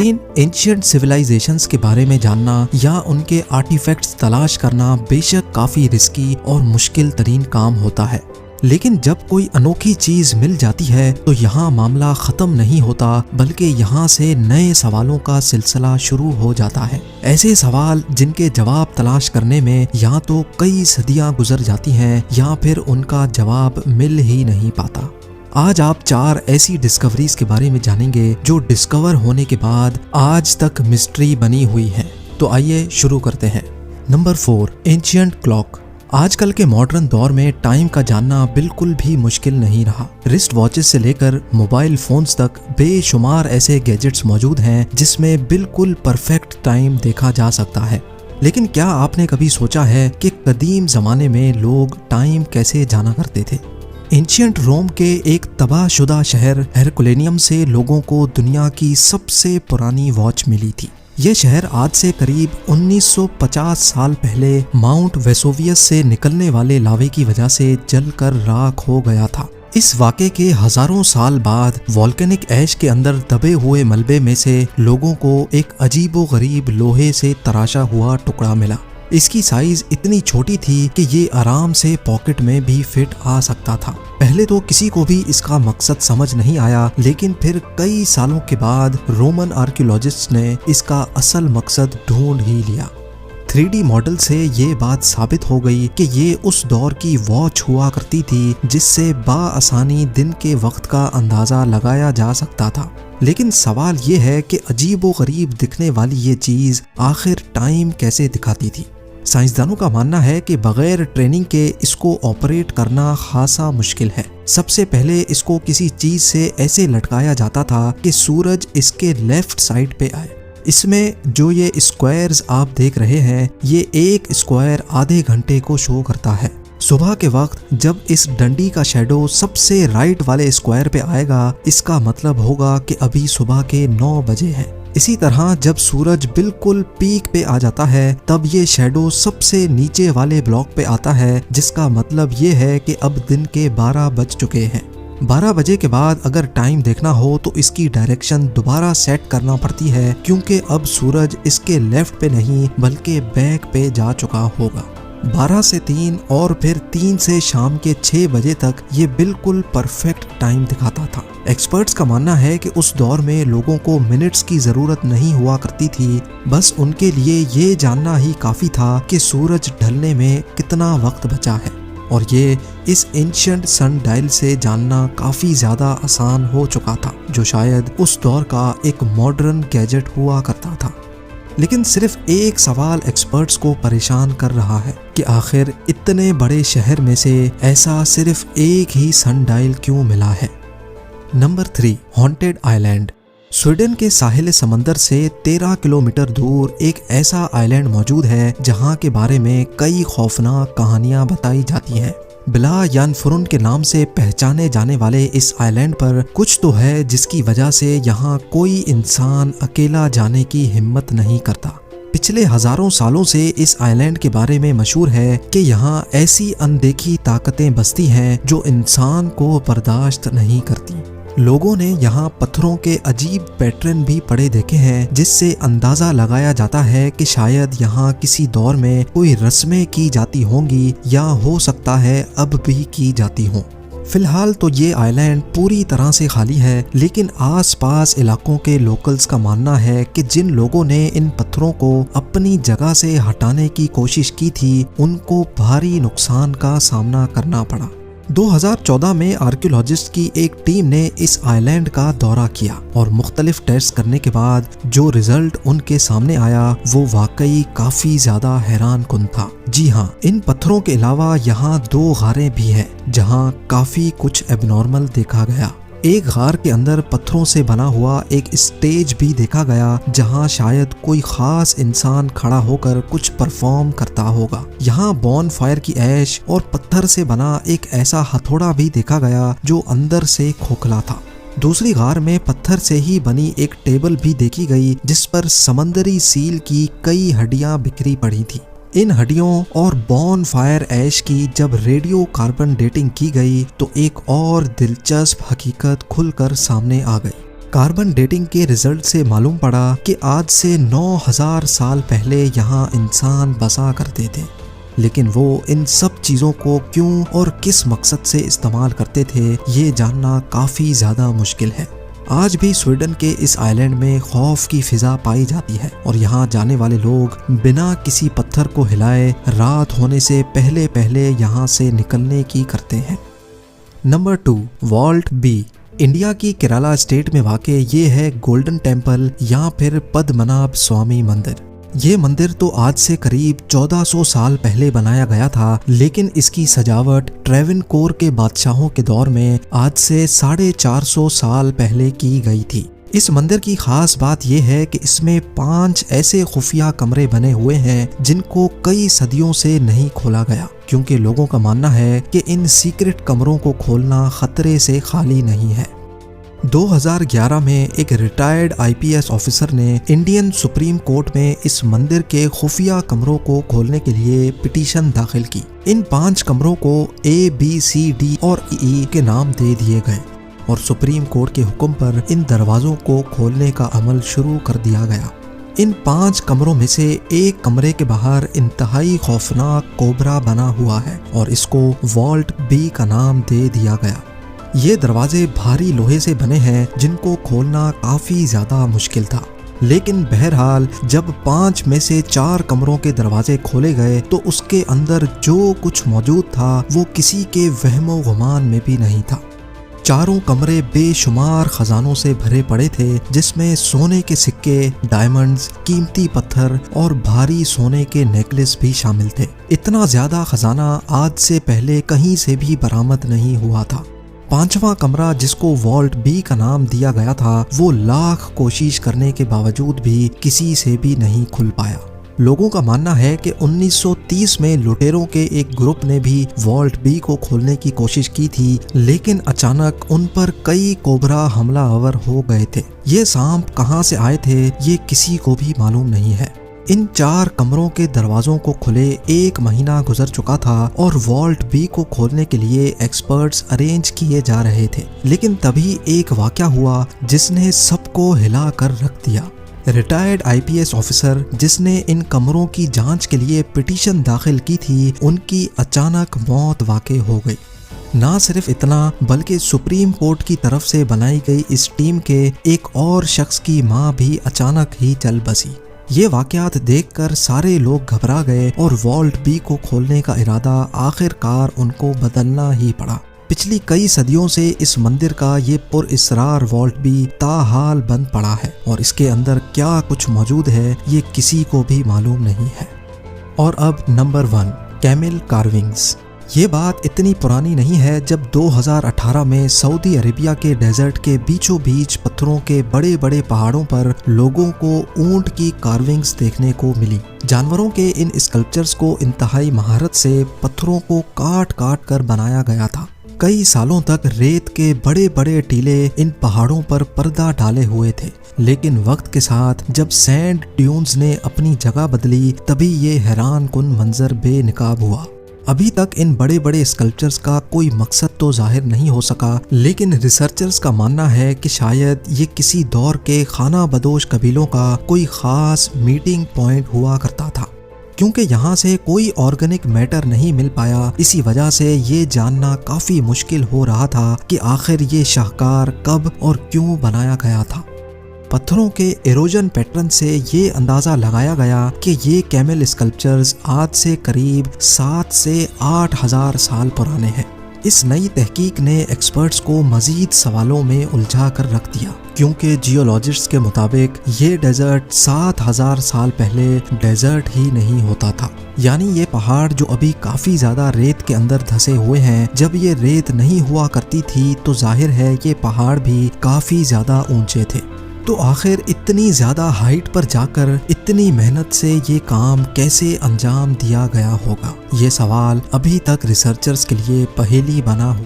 Cyrene, ancient civilisations के बारे में जानना या उनके आर्टिफैक्ट्स तलाश करना बेशक काफी रिस्की और मुश्किल तरीन काम होता है, लेकिन जब कोई अनोखी चीज मिल जाती है तो यहाँ मामला खत्म नहीं होता, बल्कि यहाँ से नए सवालों का सिलसिला शुरू हो जाता है। ऐसे सवाल जिनके जवाब तलाश करने में या तो कई सदियां गुजर जाती हैं या फिर उनका जवाब मिल ही नहीं पाता। आज आप 4 ऐसी डिस्कवरीज के बारे में जानेंगे जो डिस्कवर होने के बाद आज तक मिस्ट्री बनी हुई है। तो आइए शुरू करते हैं। Number 4, ancient clock. आजकल के मॉडर्न दौर में टाइम का जानना बिल्कुल भी मुश्किल नहीं रहा। रिस्ट वॉचेस से लेकर मोबाइल फोन्स तक बेशुमार ऐसे गैजेट्स मौजूद हैं जिसमें बिल्कुल परफेक्ट टाइम देखा जा सकता है। लेकिन क्या आपने कभी सोचा है कि कदीम जमाने में लोग टाइम कैसे जाना करते थे? एंशिएंट रोम के एक तबाहशुदा शहर हेरकुलेनियम से लोगों को दुनिया की सबसे पुरानी वॉच मिली थी। ये शहर आज से करीब 1950 साल पहले माउंट वेसुवियस से निकलने वाले लावे की वजह से जलकर राख हो गया था। इस वाक़े के हजारों साल बाद वॉल्केनिक ऐश के अंदर दबे हुए मलबे में से लोगों को एक अजीबोगरीब लोहे से तराशा हुआ टुकड़ा मिला। इसकी साइज इतनी छोटी थी कि ये आराम से पॉकेट में भी फिट आ सकता था। पहले तो किसी को भी इसका मकसद समझ नहीं आया, लेकिन फिर कई सालों के बाद रोमन आर्कियोलॉजिस्ट ने इसका असल मकसद ढूंढ ही लिया। 3D मॉडल से ये बात साबित हो गई कि ये उस दौर की वॉच हुआ करती थी जिससे बाआसानी दिन के वक्त का अंदाजा लगाया जा सकता था। लेकिन सवाल ये है कि अजीबोगरीब दिखने वाली ये चीज आखिर टाइम कैसे दिखाती थी? साइंसदानों का मानना है कि बगैर ट्रेनिंग के इसको ऑपरेट करना खासा मुश्किल है। सबसे पहले इसको किसी चीज से ऐसे लटकाया जाता था कि सूरज इसके लेफ्ट साइड पे आए। इसमें जो ये स्क्वायर्स आप देख रहे हैं, ये एक स्क्वायर आधे घंटे को शो करता है। सुबह के वक्त जब इस डंडी का शैडो सबसे राइट वाले स्क्वायर पे आएगा, इसका मतलब होगा कि अभी सुबह के 9 बजे है। इसी तरह जब सूरज बिल्कुल पीक पे आ जाता है, तब ये शैडो सबसे नीचे वाले ब्लॉक पे आता है, जिसका मतलब ये है कि अब दिन के 12 बज चुके हैं। 12 बजे के बाद अगर टाइम देखना हो तो इसकी डायरेक्शन दोबारा सेट करना पड़ती है, क्योंकि अब सूरज इसके लेफ्ट पे नहीं बल्कि बैक पे जा चुका होगा। 12 से 3 और फिर 3 से शाम के 6 बजे तक ये बिल्कुल परफेक्ट टाइम दिखाता था। एक्सपर्ट्स का मानना है कि उस दौर में लोगों को मिनट्स की जरूरत नहीं हुआ करती थी, बस उनके लिए ये जानना ही काफी था कि सूरज ढलने में कितना वक्त बचा है, और ये इस एंशिएंट सन डायल से जानना काफी ज्यादा आसान हो चुका था, जो शायद उस दौर का एक मॉडर्न गैजेट हुआ करता था। लेकिन सिर्फ एक सवाल एक्सपर्ट्स को परेशान कर रहा है कि आखिर इतने बड़े शहर में से ऐसा सिर्फ एक ही सन डायल क्यों मिला है। Number 3, haunted island. स्वीडन के साहिल समंदर से 13 किलोमीटर दूर एक ऐसा आइलैंड मौजूद है जहां के बारे में कई खौफनाक कहानियां बताई जाती हैं। बिला यानफुरुन के नाम से पहचाने जाने वाले इस आइलैंड पर कुछ तो है जिसकी वजह से यहाँ कोई इंसान अकेला जाने की हिम्मत नहीं करता। पिछले हजारों सालों से इस आइलैंड के बारे में मशहूर है कि यहाँ ऐसी अनदेखी ताकतें बसती हैं जो इंसान को बर्दाश्त नहीं करती। लोगों ने यहाँ पत्थरों के अजीब पैटर्न भी पड़े देखे हैं, जिससे अंदाजा लगाया जाता है कि शायद यहाँ किसी दौर में कोई रस्में की जाती होंगी या हो सकता है अब भी की जाती हों। फिलहाल तो ये आइलैंड पूरी तरह से खाली है, लेकिन आसपास इलाकों के लोकल्स का मानना है कि जिन लोगों ने इन पत्थरों को अपनी जगह से हटाने की कोशिश की थी, उनको भारी नुकसान का सामना करना पड़ा। 2014 में आर्कियोलॉजिस्ट की एक टीम ने इस आइलैंड का दौरा किया और मुख्तलिफ टेस्ट करने के बाद जो रिजल्ट उनके सामने आया वो वाकई काफी ज्यादा हैरान कुन था। जी हाँ, इन पत्थरों के अलावा यहाँ 2 गारें भी हैं जहाँ काफी कुछ एबनॉर्मल देखा गया। एक गार के अंदर पत्थरों से बना हुआ एक स्टेज भी देखा गया जहां शायद कोई खास इंसान खड़ा होकर कुछ परफॉर्म करता होगा। यहाँ बॉन फायर की ऐश और पत्थर से बना एक ऐसा हथौड़ा भी देखा गया जो अंदर से खोखला था। दूसरी गार में पत्थर से ही बनी एक टेबल भी देखी गई जिस पर समंदरी सील की कई हड्डियां बिखरी पड़ी थी। इन हड्डियों और बॉन फायर ऐश की जब रेडियो कार्बन डेटिंग की गई तो एक और दिलचस्प हकीकत खुलकर सामने आ गई। कार्बन डेटिंग के रिजल्ट से मालूम पड़ा कि आज से 9000 साल पहले यहाँ इंसान बसा करते थे, लेकिन वो इन सब चीज़ों को क्यों और किस मकसद से इस्तेमाल करते थे ये जानना काफ़ी ज़्यादा मुश्किल है। आज भी स्वीडन के इस आइलैंड में खौफ की फिजा पाई जाती है और यहाँ जाने वाले लोग बिना किसी पत्थर को हिलाए रात होने से पहले पहले यहाँ से निकलने की करते हैं। Number 2, vault B. इंडिया की केरला स्टेट में वाक़ ये है गोल्डन टेम्पल या फिर पद्मनाभ स्वामी मंदिर। ये मंदिर तो आज से करीब 1400 साल पहले बनाया गया था, लेकिन इसकी सजावट ट्रेवनकोर के बादशाहों के दौर में आज से 450 साल पहले की गई थी। इस मंदिर की खास बात यह है कि इसमें 5 ऐसे खुफिया कमरे बने हुए हैं जिनको कई सदियों से नहीं खोला गया, क्योंकि लोगों का मानना है कि इन सीक्रेट कमरों को खोलना खतरे से खाली नहीं है। 2011 में एक रिटायर्ड IPS ऑफिसर ने इंडियन सुप्रीम कोर्ट में इस मंदिर के खुफिया कमरों को खोलने के लिए पिटीशन दाखिल की। इन 5 कमरों को A, B, C, D और E के नाम दे दिए गए और सुप्रीम कोर्ट के हुक्म पर इन दरवाजों को खोलने का अमल शुरू कर दिया गया। इन 5 कमरों में से एक कमरे के बाहर इंतहाई खौफनाक कोबरा बना हुआ है और इसको वॉल्ट बी का नाम दे दिया गया। ये दरवाजे भारी लोहे से बने हैं जिनको खोलना काफ़ी ज़्यादा मुश्किल था, लेकिन बहरहाल जब 5 में से 4 कमरों के दरवाजे खोले गए तो उसके अंदर जो कुछ मौजूद था वो किसी के वहमो गुमान में भी नहीं था। चारों कमरे बेशुमार खजानों से भरे पड़े थे, जिसमें सोने के सिक्के, डायमंड्स, कीमती पत्थर और भारी सोने के नेकलेस भी शामिल थे। इतना ज़्यादा खजाना आज से पहले कहीं से भी बरामद नहीं हुआ था। 5वां कमरा जिसको वॉल्ट बी का नाम दिया गया था वो लाख कोशिश करने के बावजूद भी किसी से भी नहीं खुल पाया। लोगों का मानना है कि 1930 में लुटेरों के एक ग्रुप ने भी वॉल्ट बी को खोलने की कोशिश की थी, लेकिन अचानक उन पर कई कोबरा हमलावर हो गए थे। ये सांप कहां से आए थे ये किसी को भी मालूम नहीं है। इन 4 कमरों के दरवाजों को खुले 1 महीना गुजर चुका था और वॉल्ट बी को खोलने के लिए एक्सपर्ट्स अरेंज किए जा रहे थे, लेकिन तभी एक वाकया हुआ जिसने सबको हिला कर रख दिया। रिटायर्ड IPS ऑफिसर जिसने इन कमरों की जांच के लिए पिटीशन दाखिल की थी, उनकी अचानक मौत वाक़ई हो गई। ना सिर्फ इतना बल्कि सुप्रीम कोर्ट की तरफ से बनाई गई इस टीम के एक और शख्स की मां भी अचानक ही चल बसी। ये वाकयात देखकर सारे लोग घबरा गए और वॉल्ट बी को खोलने का इरादा आखिरकार उनको बदलना ही पड़ा। पिछली कई सदियों से इस मंदिर का ये पुरइसरार वॉल्ट बी ताहाल बंद पड़ा है और इसके अंदर क्या कुछ मौजूद है ये किसी को भी मालूम नहीं है। और अब नंबर 1, कैमल कार्विंग्स। ये बात इतनी पुरानी नहीं है जब 2018 में सऊदी अरेबिया के डेजर्ट के बीचों बीच पत्थरों के बड़े बड़े पहाड़ों पर लोगों को ऊंट की कार्विंग्स देखने को मिली। जानवरों के इन स्कल्पचर्स को इंतहाई महारत से पत्थरों को काट काट कर बनाया गया था। कई सालों तक रेत के बड़े बड़े टीले इन पहाड़ों पर पर्दा डाले हुए थे, लेकिन वक्त के साथ जब सैंड ड्यून्स ने अपनी जगह बदली तभी ये हैरान कुन मंजर बेनकाब हुआ। अभी तक इन बड़े बड़े स्कल्पचर्स का कोई मकसद तो जाहिर नहीं हो सका, लेकिन रिसर्चर्स का मानना है कि शायद ये किसी दौर के खाना बदोश कबीलों का कोई खास मीटिंग पॉइंट हुआ करता था। क्योंकि यहाँ से कोई ऑर्गेनिक मैटर नहीं मिल पाया, इसी वजह से ये जानना काफ़ी मुश्किल हो रहा था कि आखिर ये शाहकार कब और क्यों बनाया गया था। पत्थरों के एरोजन पैटर्न से ये अंदाज़ा लगाया गया कि ये कैमल स्कल्पचर्स आज से करीब 7 से 8 हज़ार साल पुराने हैं। इस नई तहकीक ने एक्सपर्ट्स को मजीद सवालों में उलझा कर रख दिया, क्योंकि जियोलॉजिस्ट्स के मुताबिक ये डेजर्ट 7000 साल पहले डेजर्ट ही नहीं होता था। यानी ये पहाड़ जो अभी काफ़ी ज़्यादा रेत के अंदर धंसे हुए हैं, जब ये रेत नहीं हुआ करती थी तो जाहिर है ये पहाड़ भी काफ़ी ज़्यादा ऊंचे थे। तो आखिर इतनी ज़्यादा हाइट पर जाकर इतनी मेहनत से ये काम कैसे अंजाम दिया गया होगा, ये सवाल अभी तक रिसर्चर्स के लिए पहेली बना हुआ।